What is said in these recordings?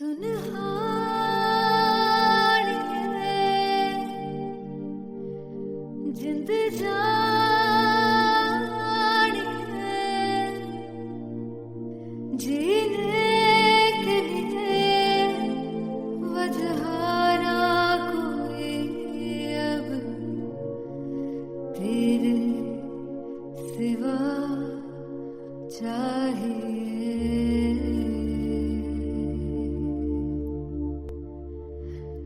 सुनहारी जिंद जानी जीने के लिए वजह ना कोई अब तेरे सिवा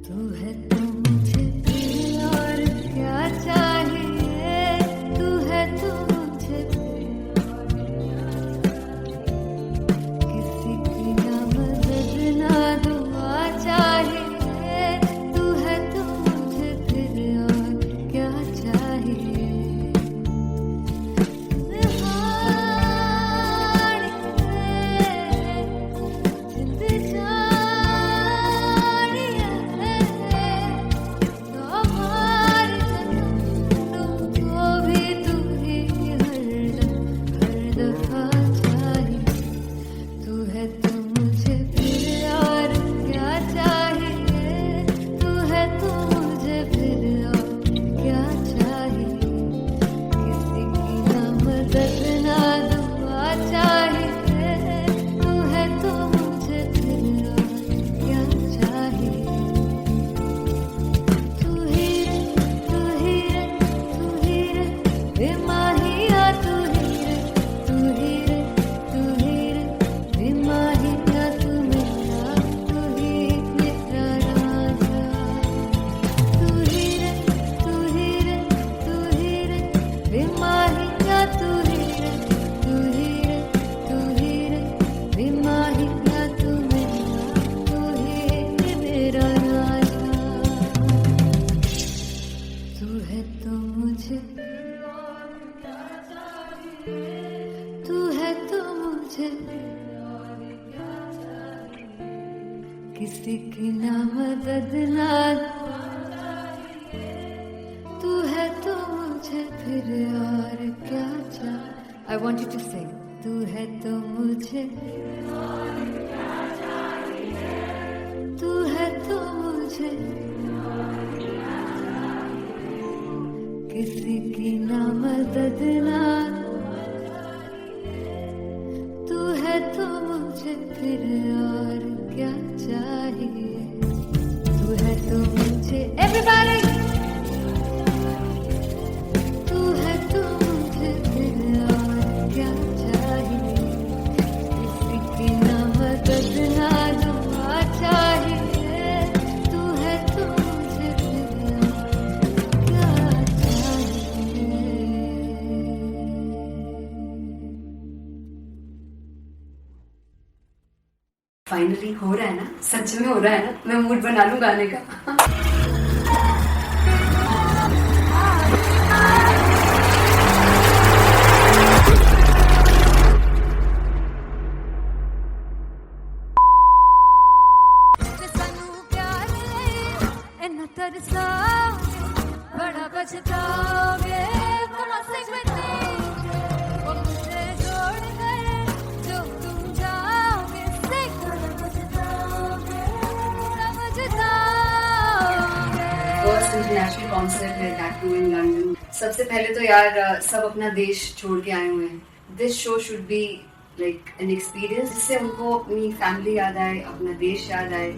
तू है तो मुझे फिर और क्या चाहिए तू है तो मुझे किसी की ना मदद ना दुआ चाहिए तू है तो मुझे फिर और क्या चाहिए तू है तो मुझे किसी की ना मदद ना तू है तो मुझे फिर और क्या चाहिए I want you to sing तू है तो मुझे तू है तो मुझे किसी की ना मदद ना तू है तो मुझे फिर और क्या चाहिए तू है तो मुझे everybody तू है तो मुझे फिर और क्या चाहिए किसी की ना मदद ना दुआ चाहिए तू है तो मुझे फिर और क्या चाहिए फाइनली हो रहा है ना सच में हो रहा है ना मैं मूड बना लूं गाने का बड़ा पछताओगे कहाँ से वो मुझे छोड़ गए जो तुम जाओगे फर्स्ट इंटरनेशनल कॉन्सर्ट है दैट टू इन लंदन सबसे पहले तो यार सब अपना देश छोड़ के आए हुए हैं this show should be like an experience जिससे उनको अपनी फैमिली याद आए अपना देश याद आए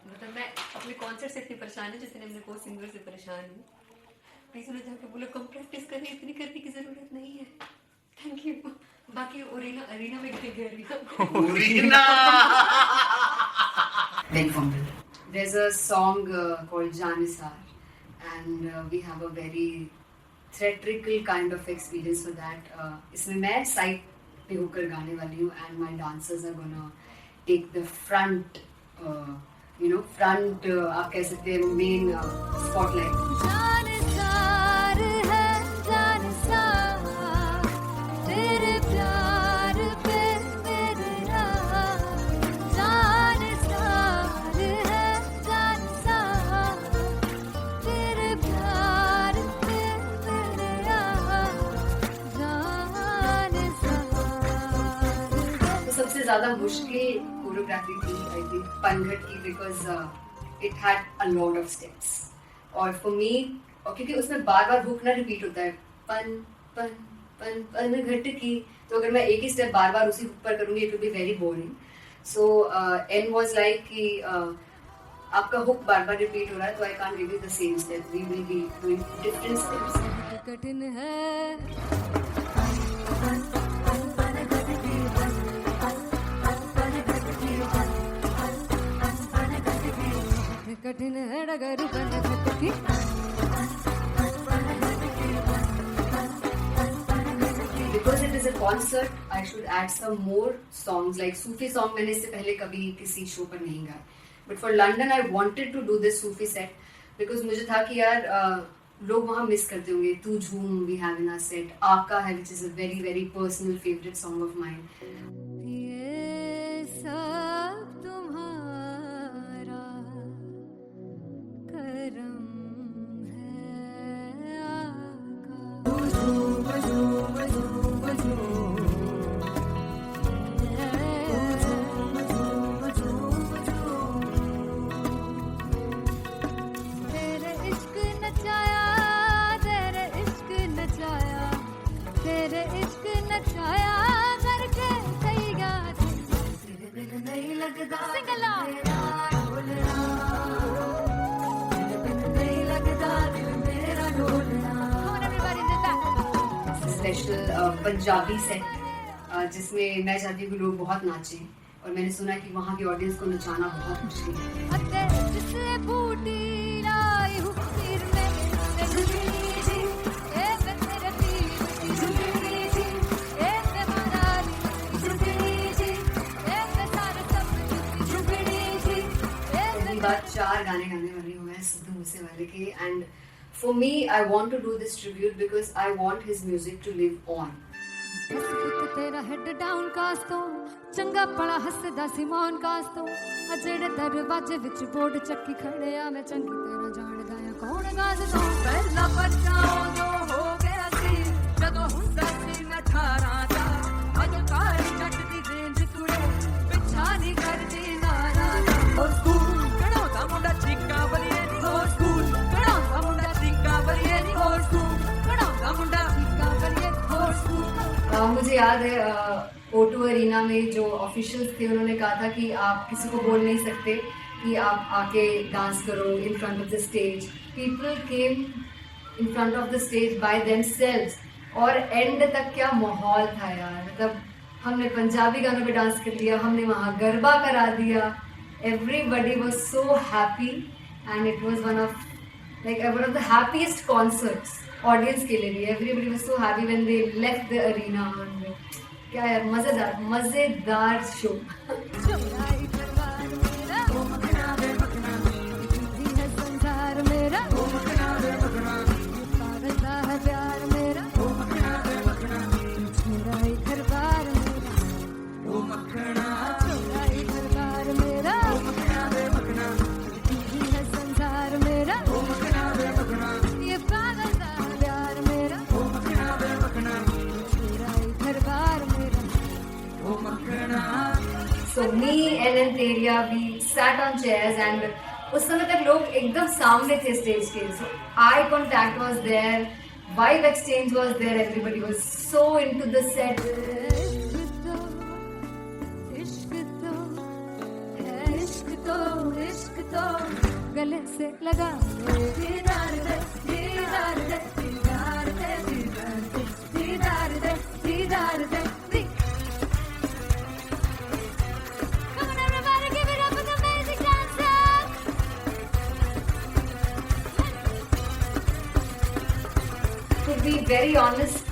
मतलब मैं अपने कॉन्सर्ट से इतनी परेशान हूँ जितने अपने को सिंगर से परेशान हूँ प्लीज उन्हें जाके बोलो कम प्रैक्टिस करनी इतनी करने की जरूरत नहीं है थैंक यू बाकी अरीना में गए There's a song called Janisar and we have a very theatrical kind of experience for that. इसमें मैं साइड पे होकर गाने वाली हूँ and my dancers are gonna take the front आप कह सकते हैं main spotlight. जानसार है जानसार तेरे प्यार सबसे ज्यादा मुश्किल कोरियोग्राफी थी आई थिंक पनघट की, because it had a lot of steps और फॉर मी, और क्योंकि उसमें बार बार हुक ना रिपीट होता है, पन पन पन पनघट की, तो अगर मैं एक ही स्टेप बार बार उसी हुक पर करूंगी it will be very boring. So an was like कि आपका हुक बार बार रिपीट हो रहा है तो I can't give you the same step, we will be doing different steps. कठिन है कठिन है डगर पनघट की. Because it is a concert, I should add some more songs like Sufi song. मैंने इससे पहले कभी किसी शो पर नहीं गाया. But for London, I wanted to do this Sufi set because मुझे था कि यार लोग वहाँ मिस करते होंगे. तू झूम we have in our set. आका है which is a very very personal favorite song of mine. ये सब तुम्हारा करम है आका. तेरे इश्क नचाया, तेरे इश्क नचाया, तेरे इश्क नचाया करके तैयार. तेरे बिन नहीं लगता सिंगला मेरा ढोलना, तेरे बिन नहीं लगता दिल मेरा ढोलना. Come on everybody, do that. Special Punjabi set जिसमें मैं चाहती हूँ कि लोग बहुत नाचें और मैंने सुना कि वहाँ की ऑडियंस को नचाना बहुत मुश्किल है. अते जिसने बूटी लाई हूँ तीर में, ते झुकनी जी, ए मैं तेरे तीर की झुकनी जी, ए मैं माराली झुकनी जी, ए मैं सारे सब की झुकनी जी, ए पहली बार 4 गाने गाने वाली हूँ मैं सिद्धू मूसेवाले के. And for me I want to do this tribute because I want his music to live on. तेरा हेड डाउन कास तो चंगा पड़ा हसदा सी मौन कास तो अजेड़े दरवाजे विच बोर्ड चक्की खड़े आ मैं चंगी तेरा जान गाया कौन गाज तो पहला बच्चा जो हो गया सी जदों हुंदा सी मैं 18 दा अज काली जट दी रेंज कुड़े पिछा नहीं करदी नारा ओ स्कूल कढ़ाउंदा मुंडा चीका बलिए नी ओ स्कूल कढ़ाउंदा मुंडा चीका बलिए नी ओ स्कूल कढ़ाउंदा मुंडा चीका बलिए ओ स्कूल. मुझे याद है O2 अरीना में जो ऑफिशियल्स थे उन्होंने कहा था कि आप किसी को बोल नहीं सकते कि आप आके डांस करो in front of the stage. People came in front of the stage by themselves और एंड तक क्या माहौल था यार. मतलब हमने पंजाबी गानों पे डांस कर लिया, हमने वहाँ गरबा करा दिया. Everybody was so happy and it was one of the happiest concerts audience के लिए भी. Everybody was so happy when they left the arena. क्या यार मजेदार show. So me and Anteria, we sat on chairs and उस समय तक लोग एकदम सामने थे स्टेज के. So eye contact was there, vibe exchange was there, everybody was so into the set. इश्क तो गले से लगा दीदार दे दीदार दे दीदार दे दीदार दे दीदार दे. To be very honest,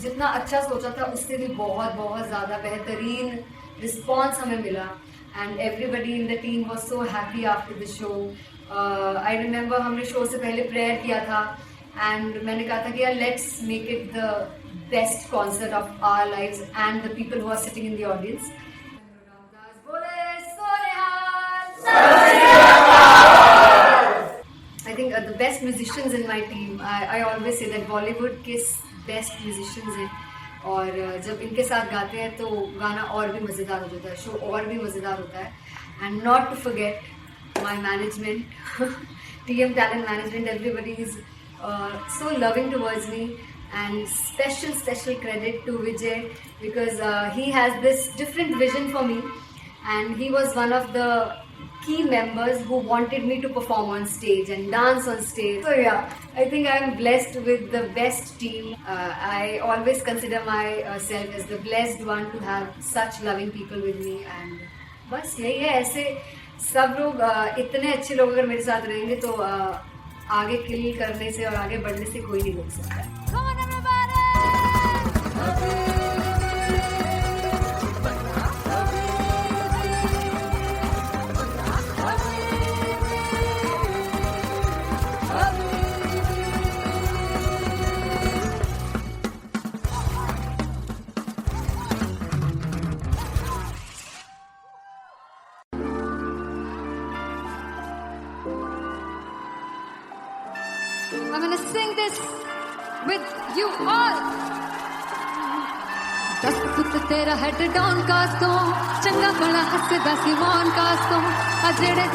जितना अच्छा सोचा था उससे भी बहुत ज़्यादा बेहतरीन रिस्पॉन्स हमें मिला. And everybody in the team was so happy after the show. I remember हमने शो से पहले प्रेयर किया था एंड मैंने कहा था कि यार let's make it the best concert of our lives and the people who are sitting in the audience. I think the best musicians in my team. I always say that Bollywood के best musicians हैं और जब इनके साथ गाते हैं तो गाना और भी मज़ेदार हो जाता है, शो और भी मज़ेदार होता है. And not to forget my management, TM Talent Management, everybody is so loving towards me. And special credit to Vijay, because he has this different vision for me, and he was one of the key members who wanted me to perform on stage and dance on stage. So yeah, I think I am blessed with the best team. I always consider myself as the blessed one to have such loving people with me. And बस यही है, ऐसे सब लोग इतने अच्छे लोग अगर मेरे साथ रहेंगे तो आगे किल करने से और आगे बढ़ने से कोई नहीं रोक सकता है. Come on, everybody! I'm gonna sing this with you all. दस पुत तेरा हेड डाउन कास तो चंगा भला हसदा सी मौन कास तो आ जेड़े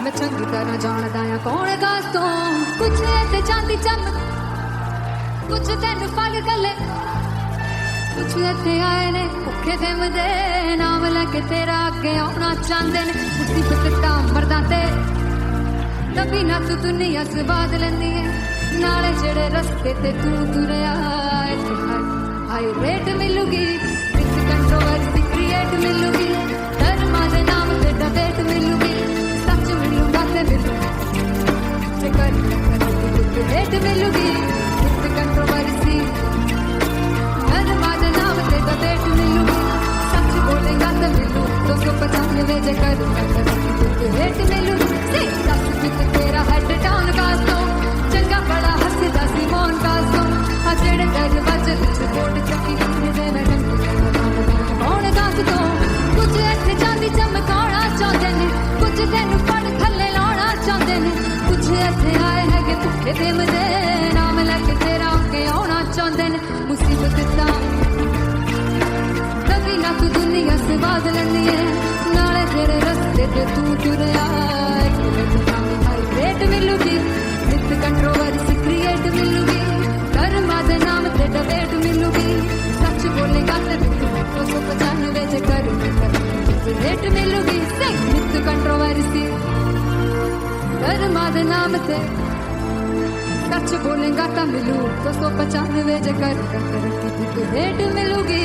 मैं चंगी तरह जानदा आ कौन कास तो कुछ ते चांदी चम कुछ तेन फल गले कुछ इत्थे आए ने भुखे फिमदे नाम लैके तेरा अगे आउणा चाहंदे ने मुसीबत ता मरदा ते तभी ना तू दुनिया स्वाद लेंदी है नाले जेड़े रस्ते ते तू तुरया हाई रेट मिलूगी विद कंट्रोवर्सी क्रिएट मिलूगी धर्मा दे नाम ते डिबेट मिलूगी सच मिलूगा ते मिलूगी जे कर रेट मिलूगी विद कंट्रोवर्सी धर्मा दे नाम ते डिबेट मिलूगी सच बोलेगा ते मिलू 295 जे कर रेट मिलूगी तेरा हेड डाउन कास तो चंगा बड़ा हसदा सी मौन कास तो आ जेड़े दरवाजे विच बोर्ड चक्की दे मैं कौन कास तो कुछ इत्थे चांदी चमकाना चाहते ने कुछ तेनू पड़ थल्ले लाना चाहते ने कुछ इत्थे आए है भुखे फिमदे नाम लैके तेरा अगे आउणा चाहते ने मुसीबत ता कभी ना तू दुनिया स्वाद लैंदी है नाले तेरे रस्ते ते तू तुरया रेट मिलूगी विद कंट्रोवर्सी क्रिएट मिलूगी धर्मा दे नाम ते डिबेट मिलूगी सच बोलेगा ते 295 जे कर रेट मिलूगी विद कंट्रोवर्सी धर्मा दे नाम ते सच बोलेगा ता मिलू 295 जे कर रेट मिलूगी.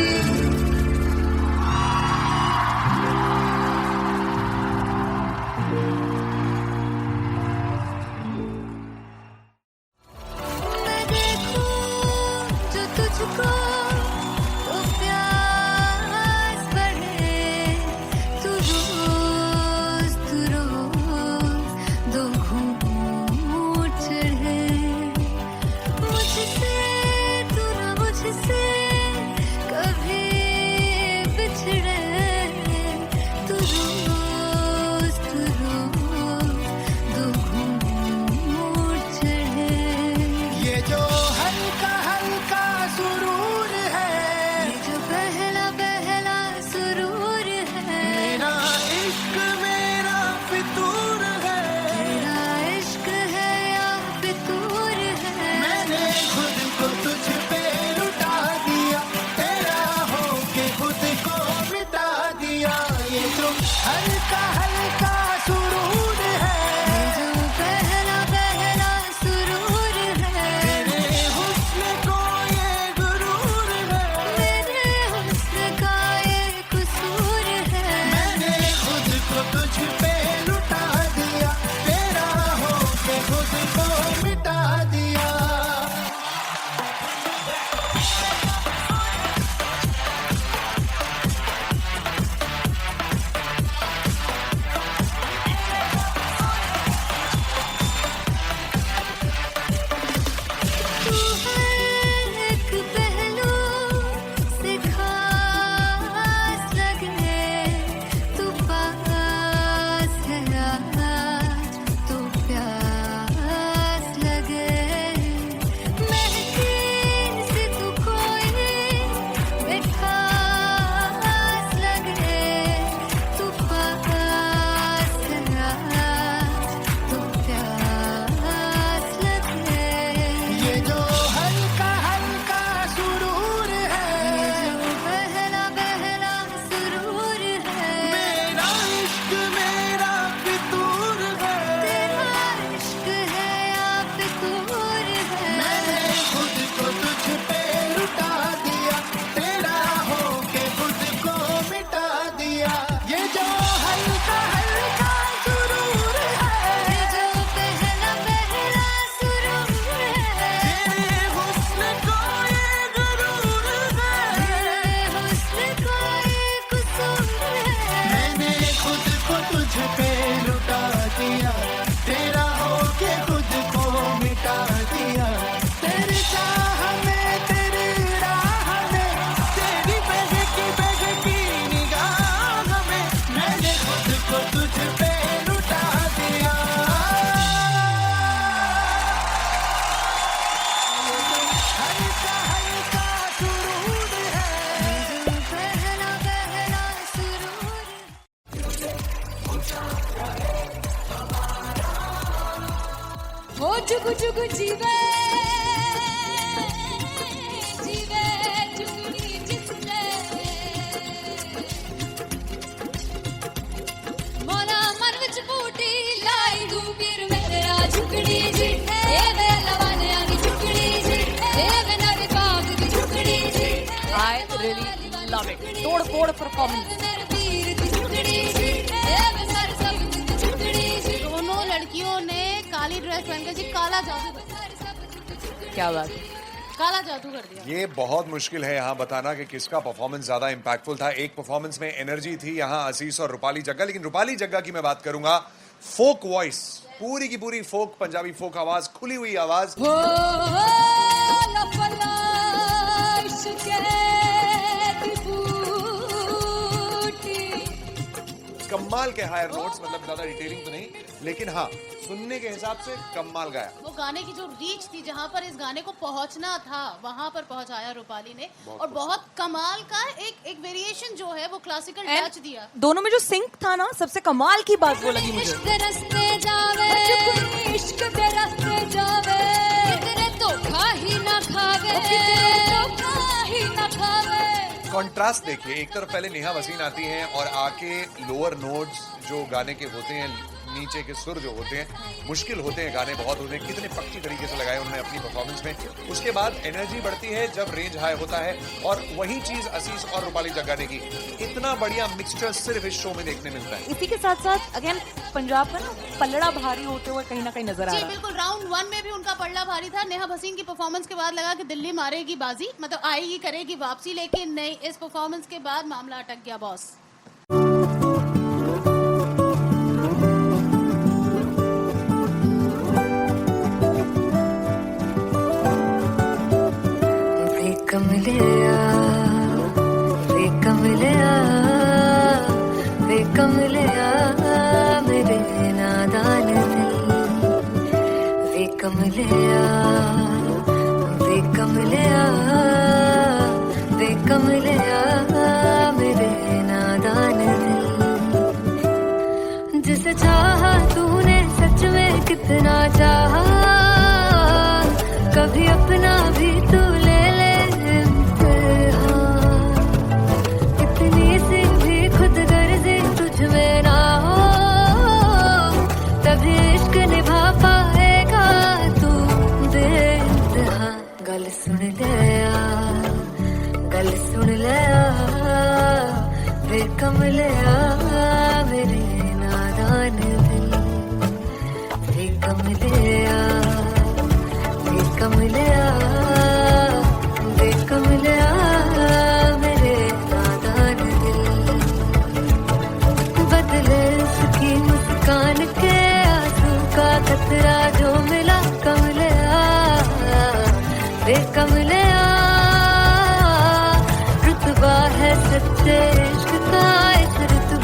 मुझसे कभी जुग जीवे जीवे जुगनी जिसने मोला मन विच बूटी लाई दू पीर मेरा झुकड़ी जी ए वे लवाने आनी झुकड़ी जी ए वे नवी बाग दी झुकड़ी जी I really love it. तोड़-फोड़ performance. दोनों लड़कियों ने काली ड्रेस पहनकर जी काला जादू कर दिया। क्या बात है। काला जादू कर दिया। ये बहुत मुश्किल है यहाँ बताना कि किसका परफॉर्मेंस ज्यादा इंपैक्टफुल था। एक परफॉर्मेंस में एनर्जी थी यहाँ असीस और रूपाली जग्गा, लेकिन रूपाली जग्गा की मैं बात करूंगा, फोक वॉइस, पूरी की पूरी फोक, पंजाबी फोक आवाज, खुली हुई आवाज। कमाल के हायर नोट्स, मतलब ज्यादा डिटेलिंग तो नहीं, लेकिन हाँ सुनने के हिसाब से कमाल गाया। वो गाने की जो रीच थी, जहाँ पर इस गाने को पहुंचना था वहां पर पहुंचाया रूपाली ने, और बहुत कमाल का एक वेरिएशन जो है वो क्लासिकल टच दिया। दोनों में जो सिंक था ना, सबसे कमाल की बात वो लगी मुझे। इश्क दे रस्ते जावे इश्क दे रस्ते जावे कितने धोखा ही ना खावे कितने धोखा ही ना खावे। कॉन्ट्रास्ट देखिए, एक तरफ पहले नेहा वसीम आती हैं और आके लोअर नोट्स जो गाने के होते हैं, नीचे के सुर जो होते हैं, मुश्किल होते हैं, गाने बहुत होते हैं, कितने पक्की तरीके से लगाए उन्होंने अपनी परफॉर्मेंस में। उसके बाद एनर्जी बढ़ती है जब रेंज हाई होता है, और वही चीज असीस और रूपाली जग्गा ने की। इतना बढ़िया मिक्सचर सिर्फ इस शो में देखने मिलता है। इसी के साथ साथ अगेन पंजाब का ना पल्लड़ा भारी होते हुए कहीं ना कहीं नजर आ जी रहा है। बिल्कुल, राउंड 1 में भी उनका पल्ला भारी था। नेहा भसीन की परफॉर्मेंस के बाद लगा कि दिल्ली मारेगी बाजी, मतलब आएगी करेगी वापसी, लेकिन नहीं, इस परफॉर्मेंस के बाद मामला अटक गया बॉस। मेरे नादान दिल वे कमलिया मेरे नादान दिल। जिसे चाहा तूने सच में कितना चाहा, कभी अपना भी तू ले ले इम्तिहान। इतनी सी भी खुद गर्जी तुझ में ना हो, तभी इश्क निभा पाएगा तू बेइंतहा। गल सुन लिया, गल सुन लिया, वे कमलिया मेरे नादान दिल। वे कमलिया, वे कमलिया, वे कमलिया मेरे नादान दिल। बदले उसकी मुस्कान के आंसू का कतरा जो मिला कमलिया, वे कमलिया। रुतबा है सच्चे इश्क का इस रुतबे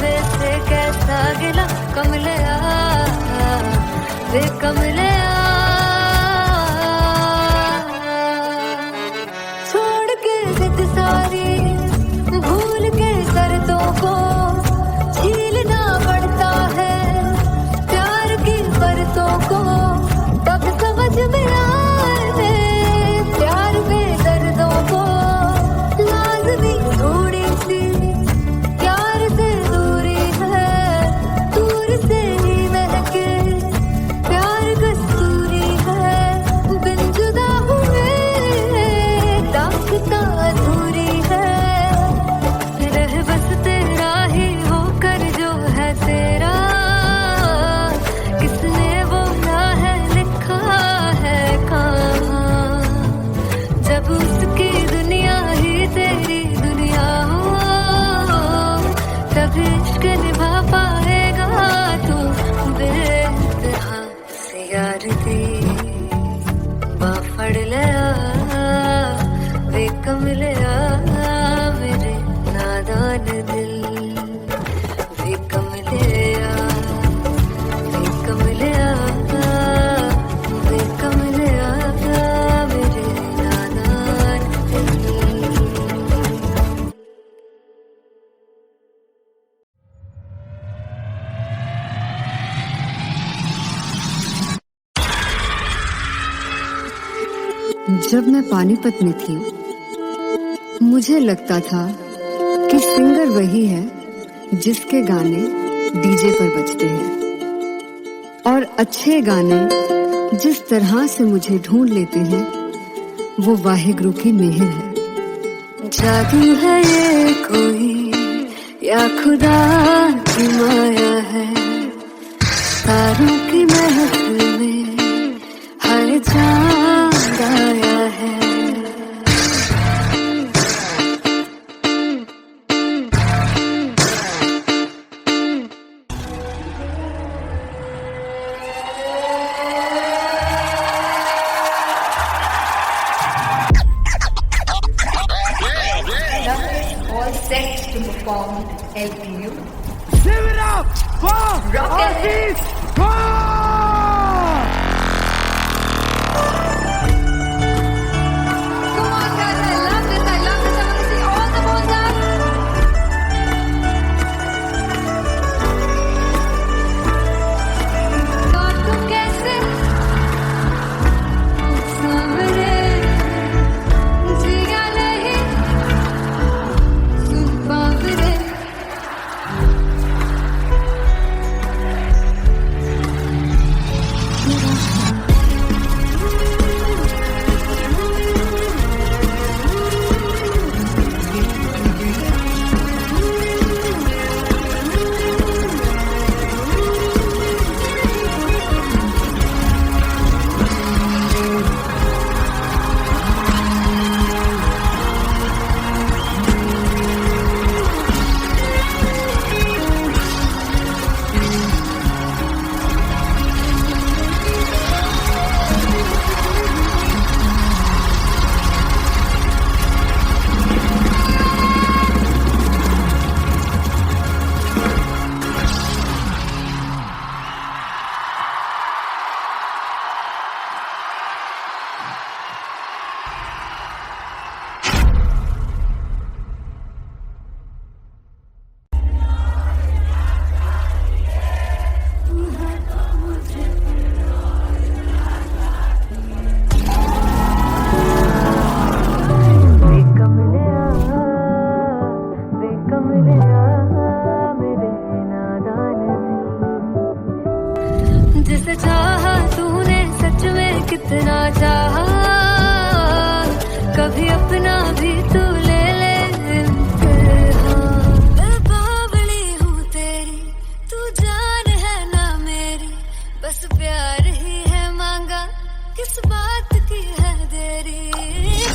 जब मैं पानीपत में थी, मुझे लगता था कि सिंगर वही है जिसके गाने डीजे पर बजते हैं, और अच्छे गाने जिस तरह से मुझे ढूंढ लेते हैं वो वाहिगुरु की मेहर है। जादू है ये कोई या खुदा की माया है, तारों की महफिल में हर चांद आया है। All set to perform LPU. Give it up for Artist Bob! Come on, guys, I love this. I want to see all the balls up. God, तुम कैसे सामने जिया नहीं सुन पावरे। जिसे चाहा तूने सच में कितना चाहा, कभी अपना भी तू ले ले इम्तिहान। मैं बावली हूँ तेरी, तू जान है ना मेरी, बस प्यार ही है मांगा, किस बात की है देरी।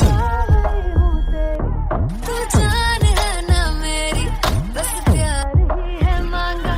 बावली हूँ तेरी, तू जान है ना मेरी, बस प्यार ही है मांगा।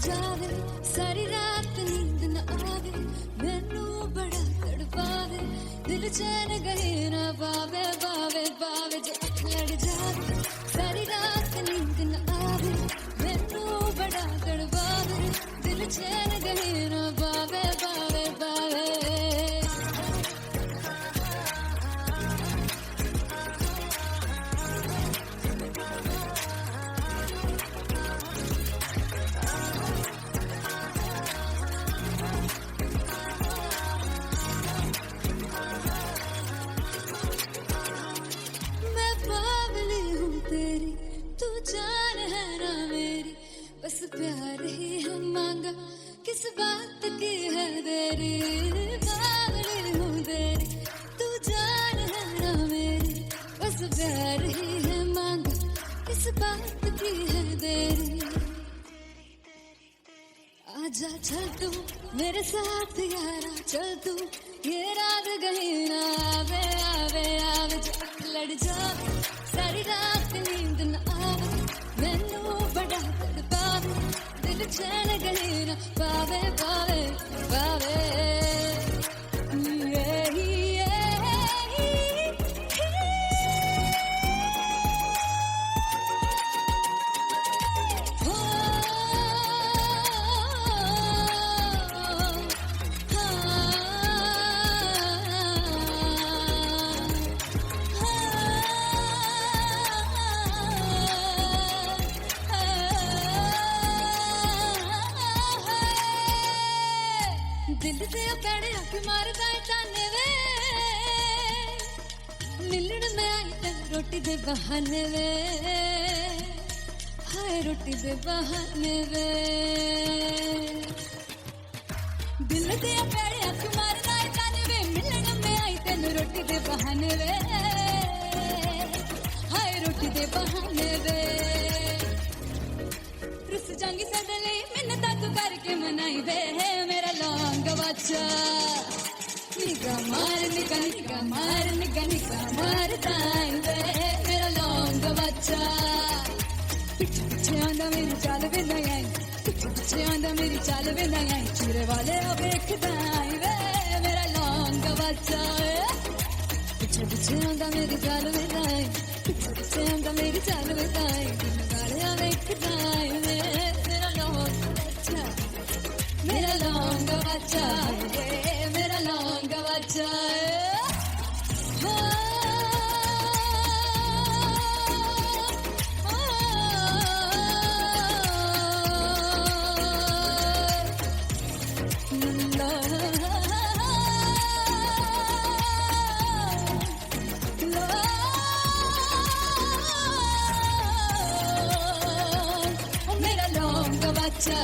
जावे सारी रात नींद न आवे, मैनू बड़ा तड़पावे, दिल चैन गए ना पावे पावे पावे। जो अख लड़ जावे सारी रात नींद न आवे, मैनू बड़ा तड़पावे, दिल चैन गए ना पावे पावे पावे। जान है ना मेरी, बस प्यार ही हम मांगा, किस बात की है देरी। बावली हूँ तेरी, तू जान है ना मेरी, बस प्यार ही है मांगा, किस बात जा चल तू मेरे साथ यारा चल तू ये रात गई ना आवे आवे आवे जो अख लड़ जावे सारी रात नींद न आवे मैनू बड़ा तड़पावे दिल चैन गई ना पावे पावे पावे दिल से पैड़े रख मारदा है ताने वे मिलन में आई तेन रोटी दे बहाने वे हाय रोटी दे बहाने वे दिल से पैड़े रख मारदा है ताने वे मिलन में आई तेन रोटी दे बहाने वे हाय रोटी दे बहाने वे रुस जांगी सदले मिन्नत तू करके मनाई वे मेरा लौंग बच्चा निगा मार ताई वे मेरा लौंग बच्चा पीछे पीछे आंदा मेरी चाल वे नहीं आई पीछे पीछे आंदा मेरी चाल वे नहीं आई चूरे वाले अब देखदा आई वे मेरा लौंग बच्चा पीछे पीछे आंदा मेरी चाल वे नहीं आई पीछे पीछे आंदा मेरी चाल वे नहीं आई वाले अब देखदा आई वे मेरा लौंग बच्चा मेरा लौंग बच्चा मेरा लौंग बच्चा मेरा लौंग बच्चा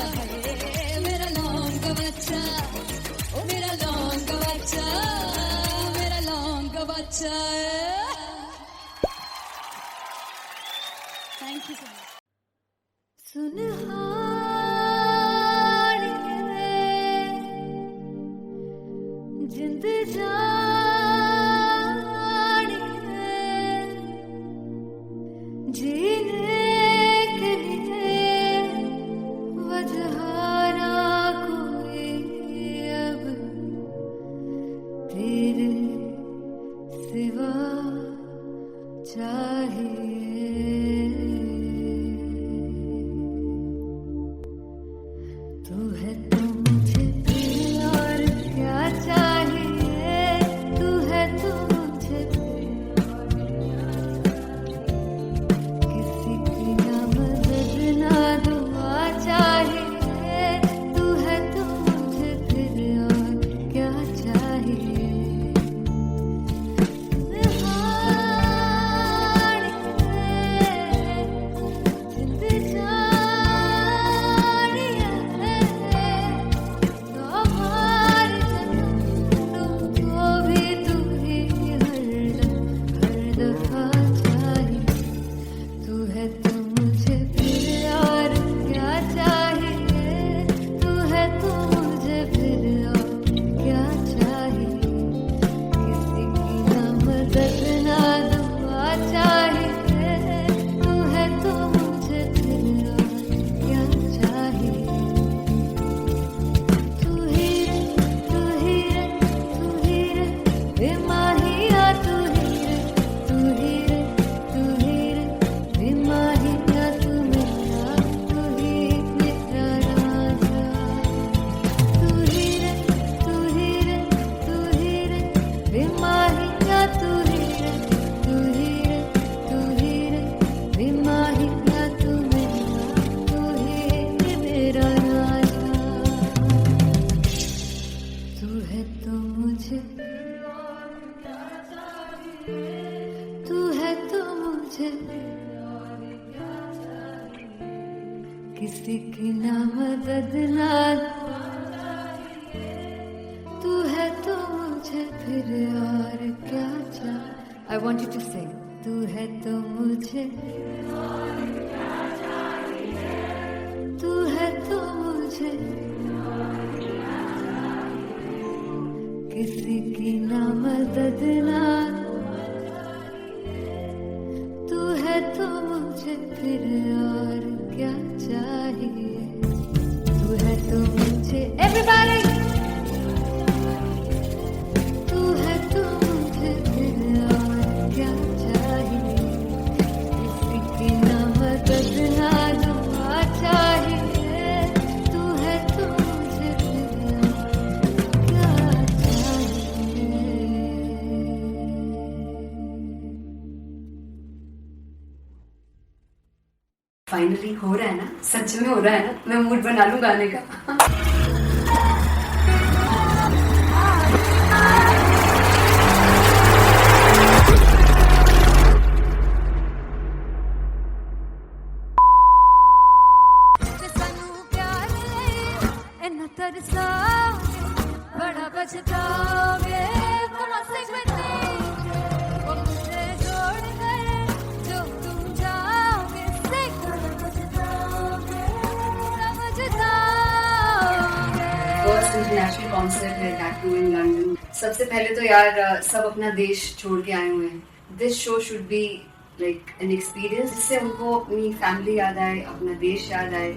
मेरा लौंग बच्चा ओ मेरा लौंग बच्चा मेरा लौंग बच्चा थैंक यू सो मच सुनहारी जिंद जानी जीने के लिए वजह ना कोई अब तेरे सिवा चाहिए तू है तो मुझे फिर और क्या चाहिए तू है तो मुझे फिर और क्या किसी की ना मदद ना दुआ चाहिए तू है तो मुझे फिर और क्या चाहिए जिंद जानिया तो हमार तुमको भी तू ही हर दफा चाहिए तू है तो मुझे फिर और क्या चाहिए तू है तो मुझे फिर और क्या चाहिए किसी की ना मदद ना दुआ चाहिए तू है तो मुझे फिर और क्या चाहिए तू ही रे बेमाहिया तू ही रे बेमाहिया तू मेरा तू ही मेरा राजा तू ही रे बेमाहिया तू ही रे बेमाहिया तू मेरा राजा तू है तो मुझे तू है तो मुझे किसी की ना मदद ना तू है तो मुझे फिर और क्या चाहिए I want you to sing तू है तो मुझे तू है तो मुझे बदला तू है तो मुझे फिर और क्या चाहिए तू है तो मुझे एवरीबॉडी तू है तो मुझे फिर और क्या चाहिए किसी की ना मदद ना दुआ चाहिए तू है तो मुझे फिर और क्या चाहिए फाइनली हो रहा है ना, सच में हो रहा है ना, मैं मूड बना लूं गाने का। ते सानू प्यार लई इन्ना तरसाओगे बड़ा पछताओगे बड़ा सिखते वो मुझे छोड़ गए जो तुम जाओगे सिख बड़ा पछताओगे समझ जाओगे फर्स्ट इंटरनेशनल कॉन्सर्ट है दैट टू इन लंदन। सबसे पहले तो यार सब अपना देश छोड़ के आए हुए हैं। This show should be like an experience जिससे उनको अपनी फैमिली याद आए, अपना देश याद आए।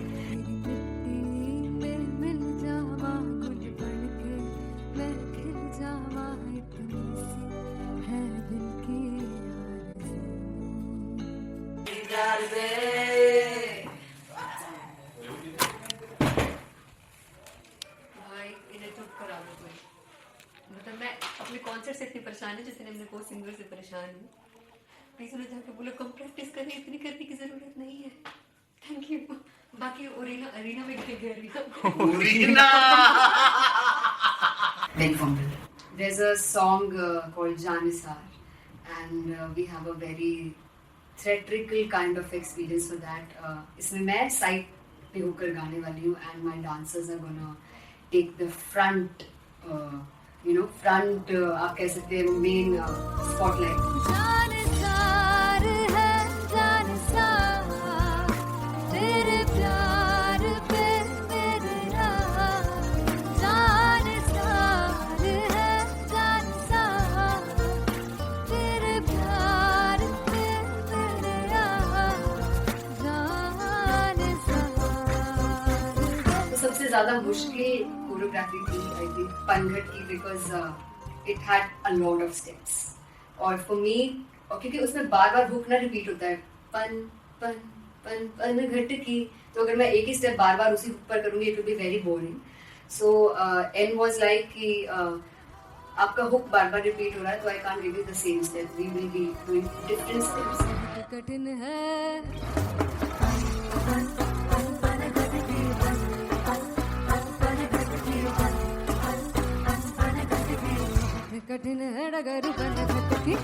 में मिल जावा गुल बन के मैं खिल जावा इतनी सी है दिल की आरज़ू भाई इन्हें चुप करा दो कोई। मतलब मैं अपने कॉन्सर्ट से इतनी परेशान हूँ जितने अपने को सिंगर से परेशान हूँ। प्लीज उन्हें जाके बोलो कम प्रैक्टिस करनी, इतनी करने की जरूरत नहीं है। Thank you. बाकी अरीना में गई arena Very humble. There's a song called Janisar, and we have a very theatrical kind of experience for that. इसमें मैं साइड पे होकर गाने वाली हूँ, and my dancers are gonna take the front, front आप कह सकते हैं main spotlight. जानसार है जानसार तेरे प्यार पे मेरा जानसार है जानसार तेरे प्यार पे मेरा जानसार तो सबसे ज्यादा मुश्किल कोरियोग्राफी थी आई थिंक पनघट की, because it had a lot of steps. और फॉर मी, और क्योंकि उसमें बार बार हुक ना रिपीट होता है, पन पन पन पन घट की, तो अगर मैं एक ही स्टेप बार बार उसी हुक पर करूंगी it will be very boring. So an was like कि आपका हुक बार बार रिपीट हो रहा है तो I can't give you the same step, we will be doing different steps. कठिन है कठिन है डगर बन खटकी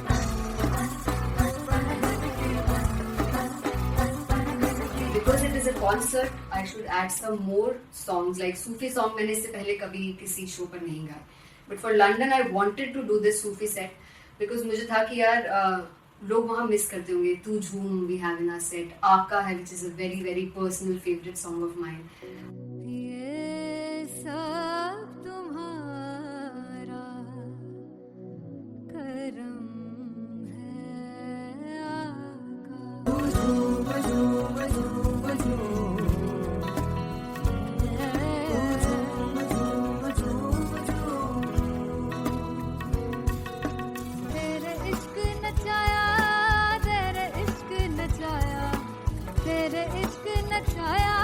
Because it is a concert, I should add some more songs. Like Sufi song मैंने इससे पहले कभी किसी शो पर नहीं गाए. But for London, I wanted to do this Sufi set because मुझे था कि यार लोग वहाँ मिस करते होंगे. तू झूम we have in our set. आका है which is a very very personal favorite song of mine. ये सब तुम्हारा करम है आका तेरे इश्क नचाया तेरे इश्क नचाया तेरे इश्क नचाया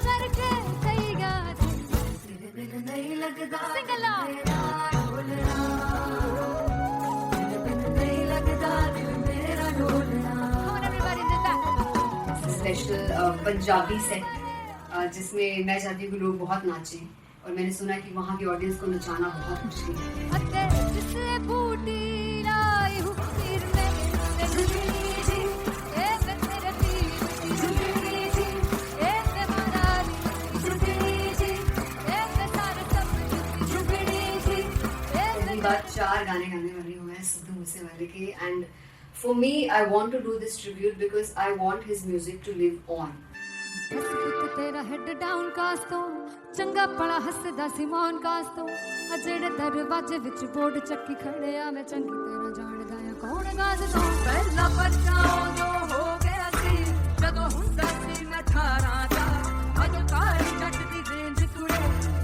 करके सैया तेरे बिन नहीं लगदा सिंगला तेरे बिन नहीं लगदा दिल मेरा ढोलना। Come on everybody do that. Special Punjabi set जिसमें मैं चाहती हूँ कि लोग बहुत नाचें और मैंने सुना कि वहाँ की ऑडियंस को नचाना बहुत मुश्किल है. अते जिसने बूटी लाई हूँ सिर में ते झुमरी जी ए मैं तेरे दिल की झुमरी जी ए मैं माराली झुमरी जी ए मैं सारे सपनों की झुमरी जी ए पहली बार 4 गाने गाने वाली हूँ मैं सिद्धू मूसेवाले के. And for me I want to do this tribute because I want his music to live on. बस पुत तेरा हेड डाउन कास्तों ਚੰਗਾ ਭਲਾ ਹੱਸਦਾ ਸੀ ਮੌਨ ਕਾਸ ਤੋਂ ਆ ਜਿਹੜੇ ਦਰਵਾਜ਼ੇ ਵਿੱਚ ਬੋਰਡ ਚੱਕੀ ਖੜੇ ਆ ਮੈਂ ਚੰਗੀ ਤਰ੍ਹਾਂ ਜਾਣਦਾ ਆ ਕੌਣ ਗਾਜ਼ ਤੋਂ ਪਹਿਲਾ ਬੱਚਾ ਉਦੋਂ ਹੋ ਗਿਆ ਸੀ ਜਦੋਂ ਹੁੰਦਾ ਸੀ ਮੈਂ 18 ਦਾ ਅੱਜ ਕਾਲੀ ਜੱਟ ਦੀ ਰੇਂਜ ਕੁੜੇ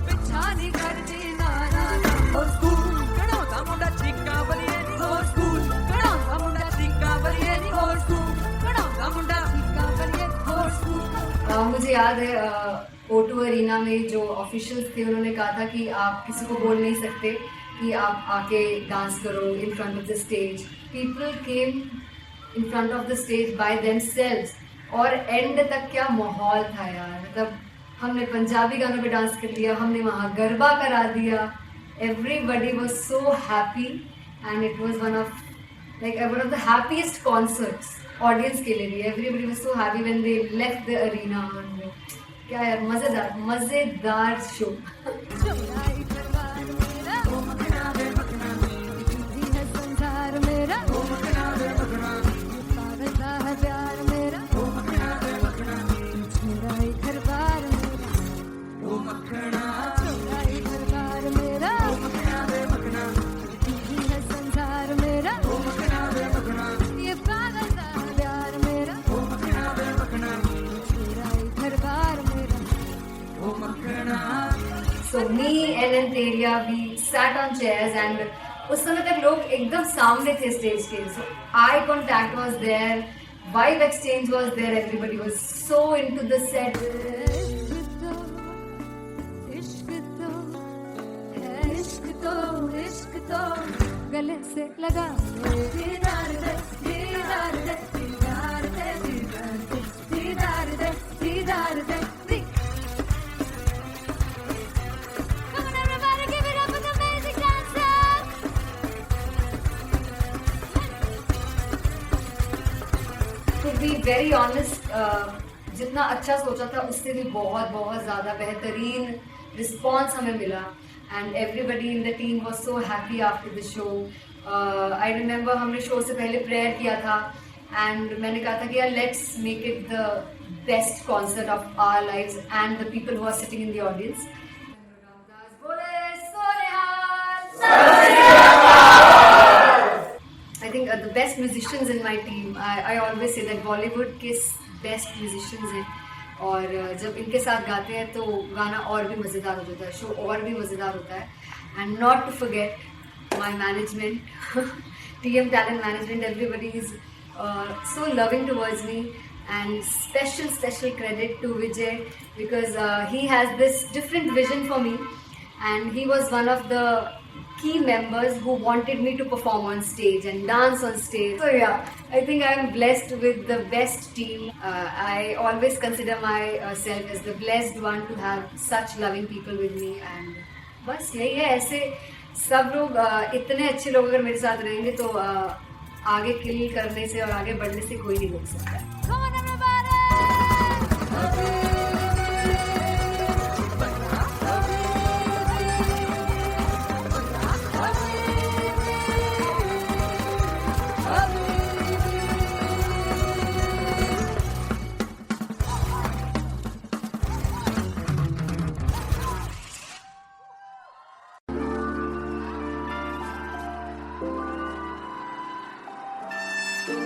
ਪਿੱਛਾ ਨਹੀਂ ਕਰਦੀ ਨਾਰਾ ਦਾ ਹੋ ਸਕੂਲ ਕਢਾਉਂਦਾ ਮੁੰਡਾ ਚੀਕਾਂ ਬਲੀਏ ਨਹੀਂ ਹੋ ਸਕੂਲ ਕਢਾਉਂਦਾ ਮੁੰਡਾ ਚੀਕਾਂ ਬਲੀਏ ਨਹੀਂ ਹੋ ਸਕੂਲ ਕਢਾਉਂਦਾ ਮੁੰਡਾ ਚੀਕਾਂ ਬਲੀਏ ਹੋ ਸਕੂਲ मुझे याद है O2 अरीना में जो ऑफिशियल्स थे उन्होंने कहा था कि आप किसी को बोल नहीं सकते कि आप आके डांस करो in front of the stage. People came in front of the stage by themselves और एंड तक क्या माहौल था यार. मतलब हमने पंजाबी गानों पे डांस कर लिया, हमने वहाँ गरबा करा दिया. Everybody was so happy and it was one of the happiest concerts audience के लिए भी. Everybody was so happy when they left the arena. क्या यार मजेदार शो. चुराई परवार मेरा ओ मखना वे मखना जी है संसार मेरा ओ मखना वे मखना पागल है प्यार मेरा ओ मखना वे मखना चुराई घरबार मेरा ओ मखना चुराई घरबार मेरा ओ मखना वे मखना जी है संसार मेरा ओ मखना वे मखना ये पागल है प्यार मेरा ओ मखना वे मखना चुराई घरबार मेरा. So me and Anteria, we sat on chairs and उस समय तक लोग एकदम सामने थे स्टेज के. So eye contact was there, vibe exchange was there, everybody was so into the set. इश्क तो गले से लगा दीदार दे दीदार दे दीदार दे दीदार दे दीदार दे. Come on everybody, give it up for the amazing dancers. To be very honest, जितना अच्छा सोचा था उससे भी बहुत ज़्यादा बेहतरीन रिस्पॉन्स हमें मिला. And everybody in the team was so happy after the show. I remember हमने शो से पहले प्रेयर किया था and मैंने कहा था कि यार let's make it the best concert of our lives and the people who are sitting in the audience. I think the best musicians in my team. I always say that Bollywood के best musicians हैं. और जब इनके साथ गाते हैं तो गाना और भी मज़ेदार हो जाता है, शो और भी मज़ेदार होता है. And not to forget my management, TM Talent Management, everybody is so loving towards me. And special credit to Vijay because he has this different vision for me and he was one of the key members who wanted me to perform on stage and dance on stage. So yeah, I think I'm blessed with the best team. I always consider myself as the blessed one to have such loving people with me. And बस यही है. ऐसे सब लोग इतने अच्छे लोग अगर मेरे साथ रहेंगे तो आगे किल करने से और आगे बढ़ने से कोई नहीं रोक सकता. Come on everybody.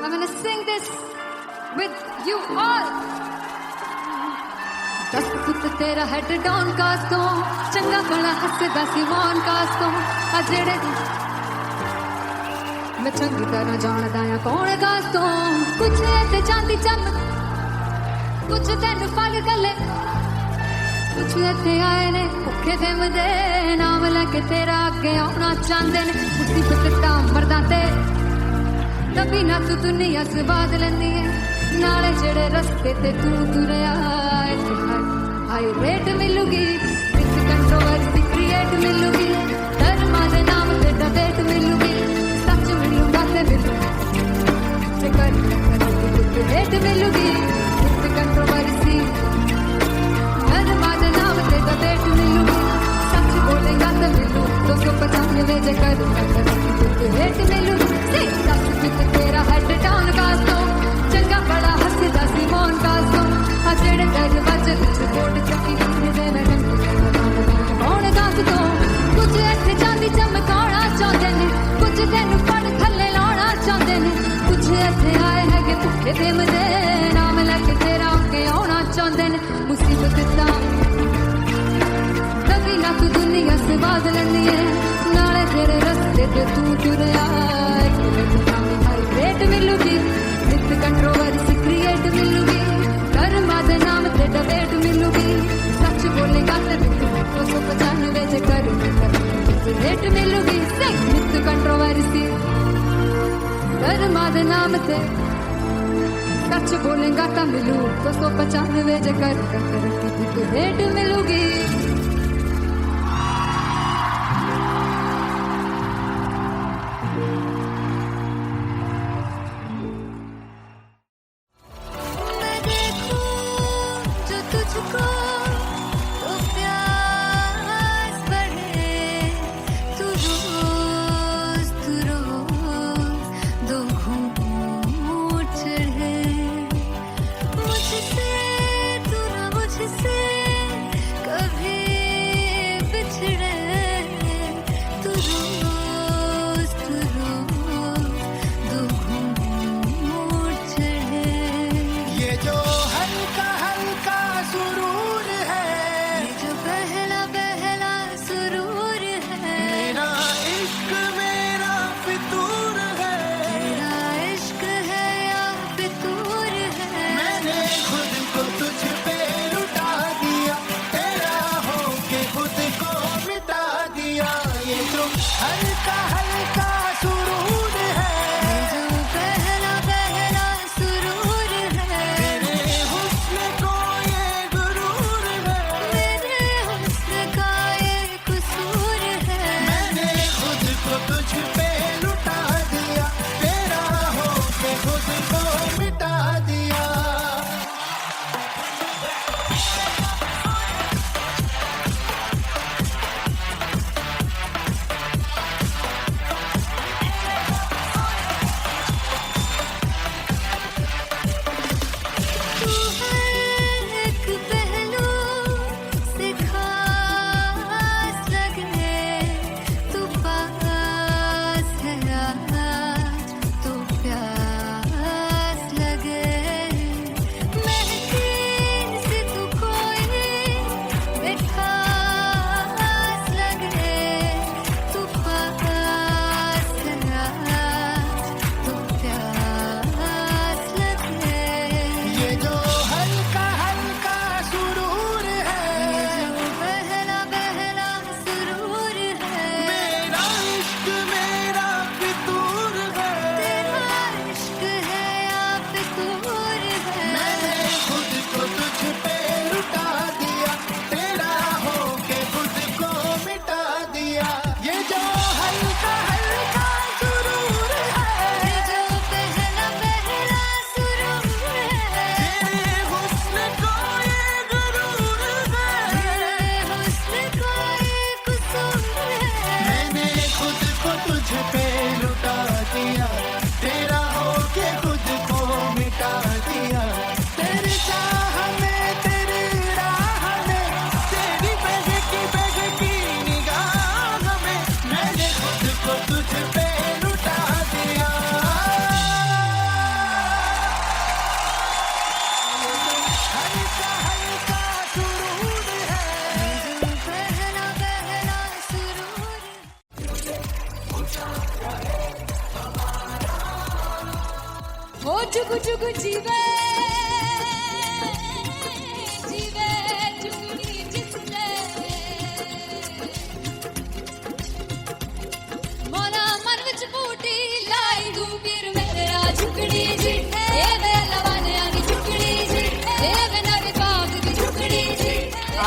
I'm gonna sing this with you all. दस फुट तेरा हेड डाउन कास तो चंगा भला हसदा सी मौन कास तो आ जेड़े मैं चंगी तरह जानदा आ कौन कास तो कुछ ते चांदी चम कुछ तेन फल गले कुछ ते आए ने भुखे देमदे नाम लेके तेरा अगे आना चाहते ने उसी पकटा मरदा ते तभी ना तू दुनिया स्वाद लेंदी है नाले जेड़े रस्ते ते तू तुरया हाई रेट मिलूगी विच कंट्रोवर्सी क्रिएट मिलूगी धर्मा दे नाम ते डिबेट मिलूगी सच मिलूगा ते मिलूगी कर रेट मिलूगी विच कंट्रोवर्सी धर्मा दे नाम ते डिबेट मिलूगी सच बोलेगा ते मिलू 295 जे कर रेट मिलूगी तेरा हेड डाउन कास तो चंगा बड़ा हसदा सी मौन कास तो आ जेड़े दरवाजे विच बोर्ड चक्की खड़े दे मैं तू दुनिया से बाज लेनी है नाले तेरे रस्ते पे तू तुरया हाईब्रेड मिलूगी विद कंट्रोवर्सी क्रिएट मिलूगी कर्मा दे नाम ते डिबेट मिलूगी सच बोलेगा ते 295 जे कर रेट मिलूगी विद कंट्रोवर्सी कर्मा दे नाम ते सच बोलेगा तो मिलू 295 जे कर रेट मिलूगी मैं देखूं जो तुझको तो प्यास बढ़े तू रोज दो घूंट चढ़े मुझसे तू ना मुझसे कभी बिछड़े तू रोज दो घूंट चढ़े ये जो हल्का हल्का सुरूर है ये जो पहला पहला सुरूर है मेरा इश्क मेरा फितूर है तेरा इश्क है या फितूर है मैंने खुद को तुझ पे लुटा दिया तेरा होके खुद को मिटा दिया ये जो हल्का हल्का सुरूर है ये जो पहला पहला सुरूर है तेरे हुस्न को ये गुरूर है मेरे हुस्न का ये कसूर है मैंने खुद को तुझ पे लुटा दिया तेरा होके खुद को मिटा दिया तू हर एक पहलू से खास लगे तू पास है आज तो प्यास लगे महकी से तू कोई मिठास लगे तू पास है आज तो प्यास लगे ये जो हल्का हल्का सुरूर है जो पहला पहला सुरूर है मेरा इश्क मेरा फितूर है तेरा इश्क है या फितूर है मैंने खुद को तुझ पे लुटा दिया तेरा होके खुद को मिटा दिया ये जो हल्का हल्का सुरूर है ये जो पहला पहला सुरूर है तेरे हुस्न को ये गुरूर है तेरे हुस्न का ये कसूर है मैंने खुद को तुझ पे लुटा दिया तेरा होके खुद को मिटा दिया तेरी चाह में तेरी राह में तेरी बहकी निगाह में मैंने खुद को तुझ पे लुटा दिया हल्का हल्का सुरूर है जो पहला पहला सुरूर वो जुग जुग जीवे जीवे जुगनी जिसने मोला मन विच बूटी लाई हूँ फिर मेरा झुकड़ी जी ए वे लवाने आनी झुकड़ी जी ए वे नवी बाग की झुकड़ी जी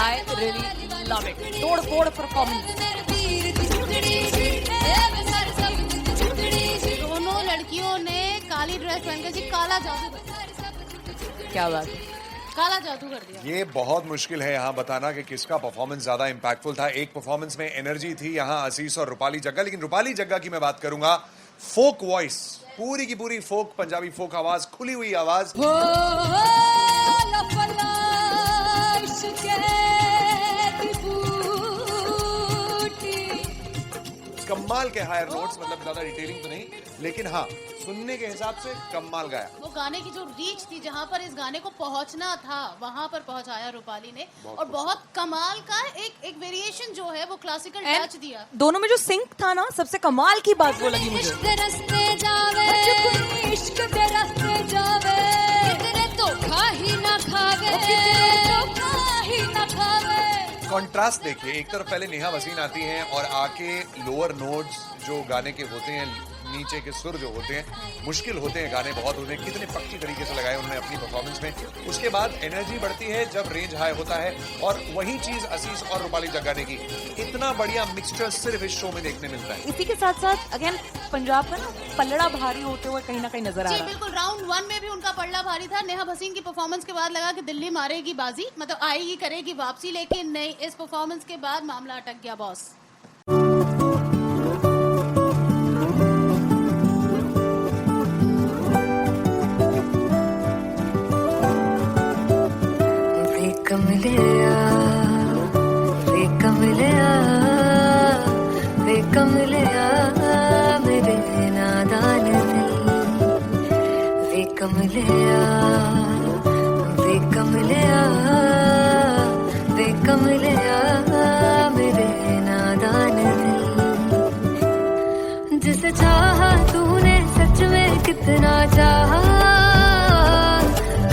I really love it. तोड़ फोड़ परफॉर्मेंस। मेरे पीर की झुकड़ी जी ए वे सर सब की झुकड़ी जी दोनों लड़कियों ने काली ड्रेस पहनकर जी काला जादू क्या बात है। काला जादू कर दिया ये बहुत मुश्किल है यहाँ बताना कि किसका परफॉर्मेंस ज्यादा इंपैक्टफुल था। एक परफॉर्मेंस में एनर्जी थी यहाँ असीस और रूपाली जग्गा, लेकिन रूपाली जग्गा की मैं बात करूंगा फोक वॉइस, पूरी की पूरी फोक, पंजाबी फोक आवाज, खुली हुई आवाज। हो लफला इश्क़ की बूटी कमाल के हायर नोट्स, मतलब ज्यादा डिटेलिंग तो नहीं, लेकिन हाँ, सुनने के हिसाब से कमाल गाया। वो गाने की जो रीच थी, जहाँ पर इस गाने को पहुंचना था वहां पर पहुंचाया रूपाली ने, और बहुत कमाल का एक वेरिएशन जो है वो क्लासिकल टच दिया। दोनों में जो सिंक था ना, सबसे कमाल की बात वो लगी मुझे। इश्क दे रस्ते जावे, इश्क दे रस्ते जावे, कितने धोखा ही ना खावे, धोखा ही ना खावे। कॉन्ट्रास्ट देखिए, एक तरफ पहले नेहा वसीन आती हैं और आके लोअर नोट्स जो गाने के होते हैं, नीचे के सुर जो होते हैं, मुश्किल होते हैं, गाने बहुत होते हैं, कितने पक्की तरीके से लगाए उन्होंने अपनी परफॉर्मेंस में। उसके बाद एनर्जी बढ़ती है जब रेंज हाई होता है, और वही चीज असीस और रूपाली जग्गाने की, इतना बढ़िया मिक्सचर सिर्फ इस शो में देखने मिलता है। इसी के साथ साथ अगेन पंजाब का ना पलड़ा भारी होते हुए कहीं ना कहीं नजर आ जी रहा है। बिल्कुल, राउंड 1 में भी उनका पलड़ा भारी था। नेहा भसीन की परफॉर्मेंस के बाद लगा कि दिल्ली मारेगी बाजी, मतलब आएगी, करेगी वापसी, लेकिन नहीं, इस परफॉर्मेंस के बाद मामला अटक गया बॉस। मेरे नादान दिल, वे कमलिया, वे कमलिया, वे कमलिया, मेरे नादान दिल। जिसे चाहा तूने सच में कितना चाहा,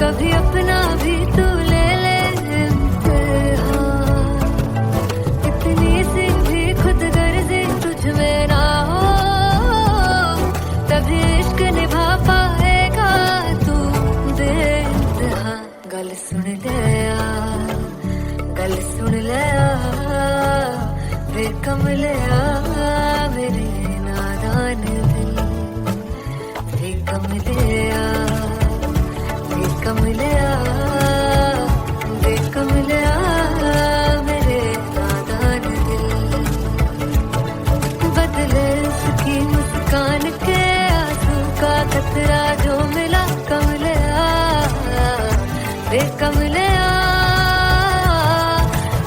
कभी अपना भी तू ले ले इम्तिहान। इतनी सी भी खुद गर्जी तुझ में ना हो, तभी इश्क निभा पाएगा तू बेइंतहा। गल सुन ले आ, गल सुन ले आ, वे कमलिया, मेरे नादान दिल, वे कमलिया, वे कमलिया, वे कमलिया, मेरे नादान दिल। बदले उसकी मुस्कान के आंसू का कतरा जो मिला कमलिया, वे कमलिया।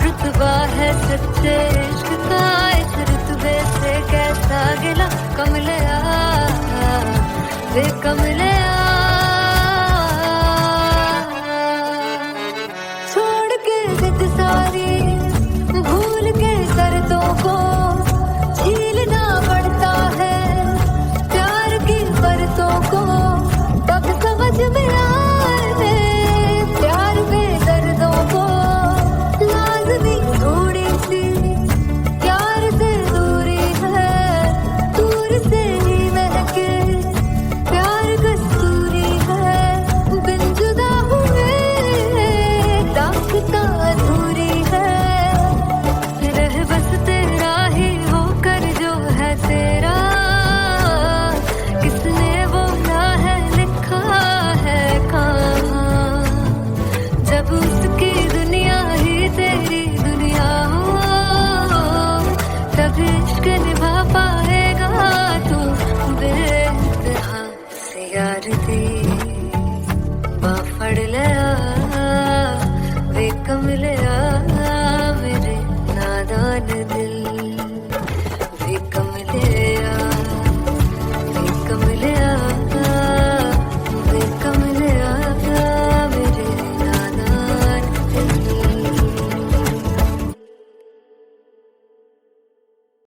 रुतबा है सच्चे इश्क का, इस रुतबे से कैसा गिला कमलिया, वे कमलिया। छोड़ के जिद सारी, भूल के शर्तों को, झीलना पड़ता है प्यार की परतों को, तब समझ में आए प्यार में दर्दों को। लाज़मी थोड़ी सी प्यार से दूरी है, दूर से ही महके प्यार कस्तूरी है। बिन जुदा हुए दास्तां अधूरी है, रह बस तेरा ही होकर जो है तेरा, किसने वो ना है लिखा है कहाँ। जब उसकी दुनिया ही तेरी दुनिया हो, तब इश्क निभा पाएगा तू बेइंतहा। से यार दी